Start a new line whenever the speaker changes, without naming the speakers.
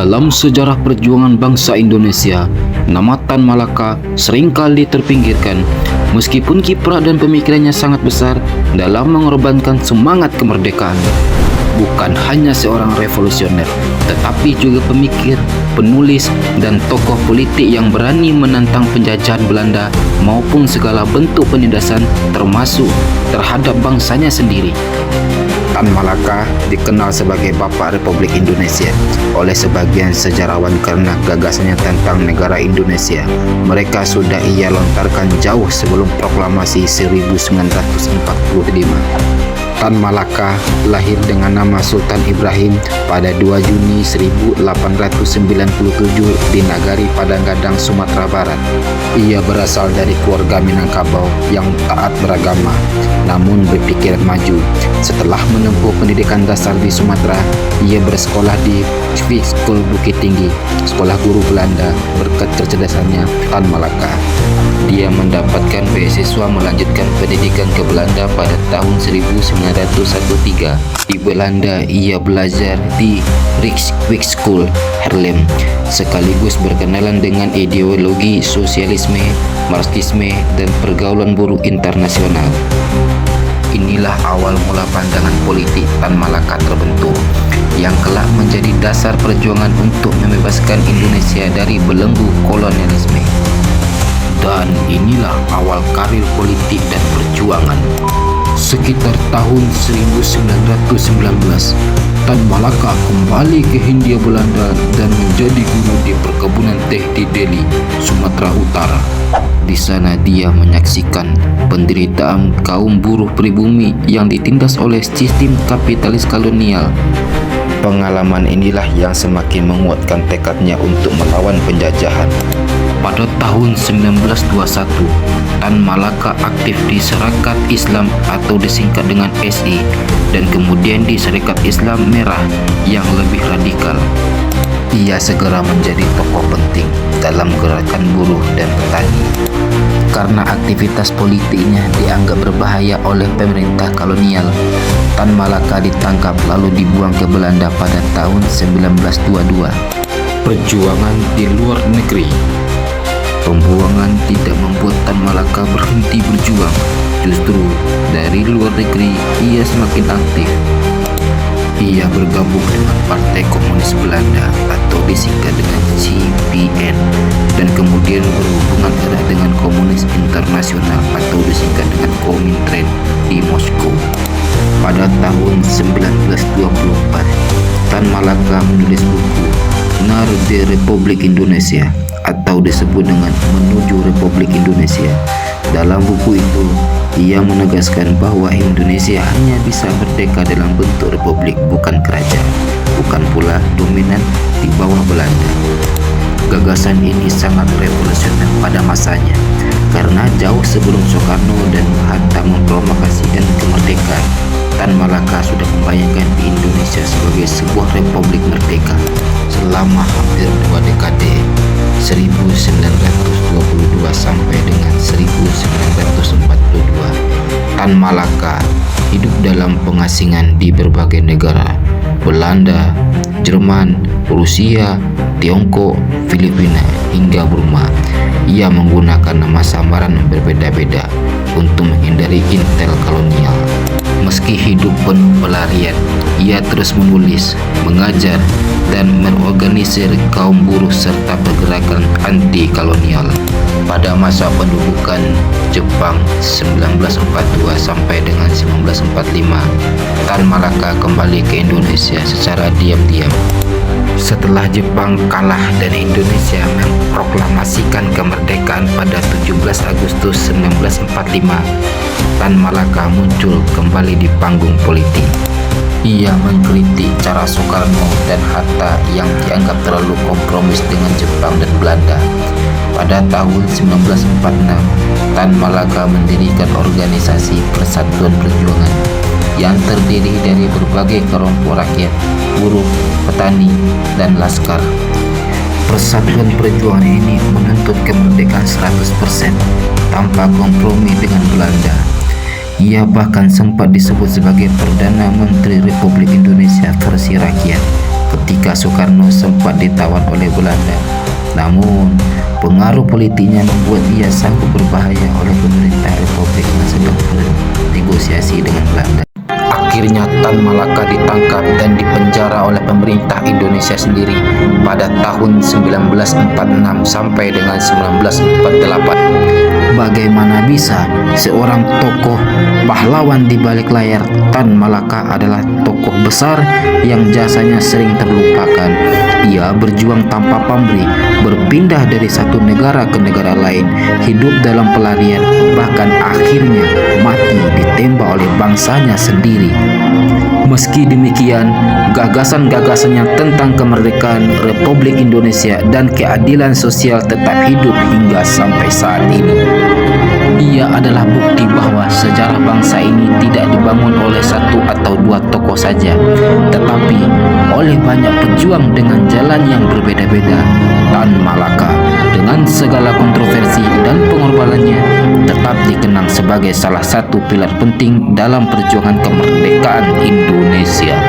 Dalam sejarah perjuangan bangsa Indonesia, nama Tan Malaka seringkali terpinggirkan meskipun kiprah dan pemikirannya sangat besar dalam mengorbankan semangat kemerdekaan. Bukan hanya seorang revolusioner, tetapi juga pemikir, penulis, dan tokoh politik yang berani menantang penjajahan Belanda maupun segala bentuk penindasan termasuk terhadap bangsanya sendiri. Tan Malaka dikenal sebagai Bapak Republik Indonesia oleh sebagian sejarawan karena gagasannya tentang negara Indonesia. Mereka sudah ia lontarkan jauh sebelum proklamasi 1945. Tan Malaka lahir dengan nama Sultan Ibrahim pada 2 Juni 1897 di Nagari Padanggadang, Sumatera Barat. Ia berasal dari keluarga Minangkabau yang taat beragama, namun berpikiran maju. Setelah menempuh pendidikan dasar di Sumatera, ia bersekolah di Swiss School Bukit Tinggi, sekolah guru Belanda. Berkat kecerdasannya, Tan Malaka dia mendapatkan beasiswa melanjutkan pendidikan ke Belanda pada tahun 1913. Di Belanda, ia belajar di Rijkswijk Haarlem, sekaligus berkenalan dengan ideologi sosialisme, marxisme, dan pergaulan buruh internasional. Inilah awal mula pandangan politik Tan Malaka terbentuk, yang kelak menjadi dasar perjuangan untuk membebaskan Indonesia dari belenggu kolonialisme. Dan inilah awal karir politik dan perjuangan. Sekitar tahun 1919, Tan Malaka kembali ke Hindia Belanda dan menjadi guru di perkebunan teh di Delhi, Sumatera Utara. Di sana dia menyaksikan penderitaan kaum buruh pribumi yang ditindas oleh sistem kapitalis kolonial. Pengalaman inilah yang semakin menguatkan tekadnya untuk melawan penjajahan. Pada tahun 1921, Tan Malaka aktif di Sarekat Islam atau disingkat dengan SI, dan kemudian di Sarekat Islam Merah yang lebih radikal. Ia segera menjadi tokoh penting dalam gerakan buruh dan petani. Karena aktivitas politiknya dianggap berbahaya oleh pemerintah kolonial, Tan Malaka ditangkap lalu dibuang ke Belanda pada tahun 1922. Perjuangan di luar negeri. Pembuangan tidak membuat Tan Malaka berhenti berjuang. Justru dari luar negeri ia semakin aktif. Ia bergabung dengan Partai Komunis Belanda atau disingkat dengan CPN, dan kemudian berhubungan erat dengan Komunis Internasional atau disingkat dengan Komintern di Moskow. Pada tahun 1924, Tan Malaka menulis buku Naar de Republik Indonesia atau disebut dengan Menuju Republik Indonesia. Dalam buku itu, ia menegaskan bahwa Indonesia hanya bisa merdeka dalam bentuk republik, bukan kerajaan, bukan pula dominan di bawah Belanda. Gagasan ini sangat revolusioner pada masanya, karena jauh sebelum Soekarno dan Hatta memproklamasikan kemerdekaan, Tan Malaka sudah membayangkan Indonesia sebagai sebuah republik merdeka. Selama hampir 2 dekade, 1922 sampai dengan 1942, Tan Malaka hidup dalam pengasingan di berbagai negara: Belanda, Jerman, Rusia, Tiongkok, Filipina, hingga Burma. Ia menggunakan nama samaran berbeda-beda untuk menghindari intel kolonial. Meski hidup penuh pelarian, ia terus menulis, mengajar, dan mengorganisir kaum buruh serta pergerakan anti-kolonial. Pada masa pendudukan Jepang 1942 sampai dengan 1945, Tan Malaka kembali ke Indonesia secara diam-diam. Setelah Jepang kalah dan Indonesia memproklamasikan kemerdekaan pada 17 Agustus 1945, Tan Malaka muncul kembali di panggung politik. Ia mengkritik cara Soekarno dan Hatta yang dianggap terlalu kompromis dengan Jepang dan Belanda. Pada tahun 1946, Tan Malaka mendirikan organisasi Persatuan Perjuangan yang terdiri dari berbagai kelompok rakyat, buruh, petani, dan laskar. Persatuan Perjuangan ini menuntut kemerdekaan 100% tanpa kompromi dengan Belanda. Ia bahkan sempat disebut sebagai Perdana Menteri Republik Indonesia versi rakyat. ketika Soekarno sempat ditawan oleh Belanda. Namun, pengaruh politiknya membuat ia sanggup berbahaya oleh pemerintah Republik yang sedang bernegosiasi dengan Belanda. Akhirnya Tan Malaka ditangkap dan dipenjara oleh pemerintah Indonesia sendiri pada tahun 1946 sampai dengan 1948. Bagaimana bisa seorang tokoh pahlawan di balik layar Tan Malaka adalah tokoh besar yang jasanya sering terlupakan. Ia berjuang tanpa pamrih, berpindah dari satu negara ke negara lain, hidup dalam pelarian, bahkan akhirnya mati ditembak oleh bangsanya sendiri. Meski demikian, gagasan-gagasannya tentang kemerdekaan Republik Indonesia dan keadilan sosial tetap hidup hingga sampai saat ini. Ia adalah bukti bahwa sejarah bangsa ini tidak dibangun oleh satu atau dua tokoh saja, tetapi oleh banyak pejuang dengan jalan yang berbeda-beda. Tan Malaka dengan segala kontroversi dan pengorbanannya tetap dikenang sebagai salah satu pilar penting dalam perjuangan kemerdekaan Indonesia.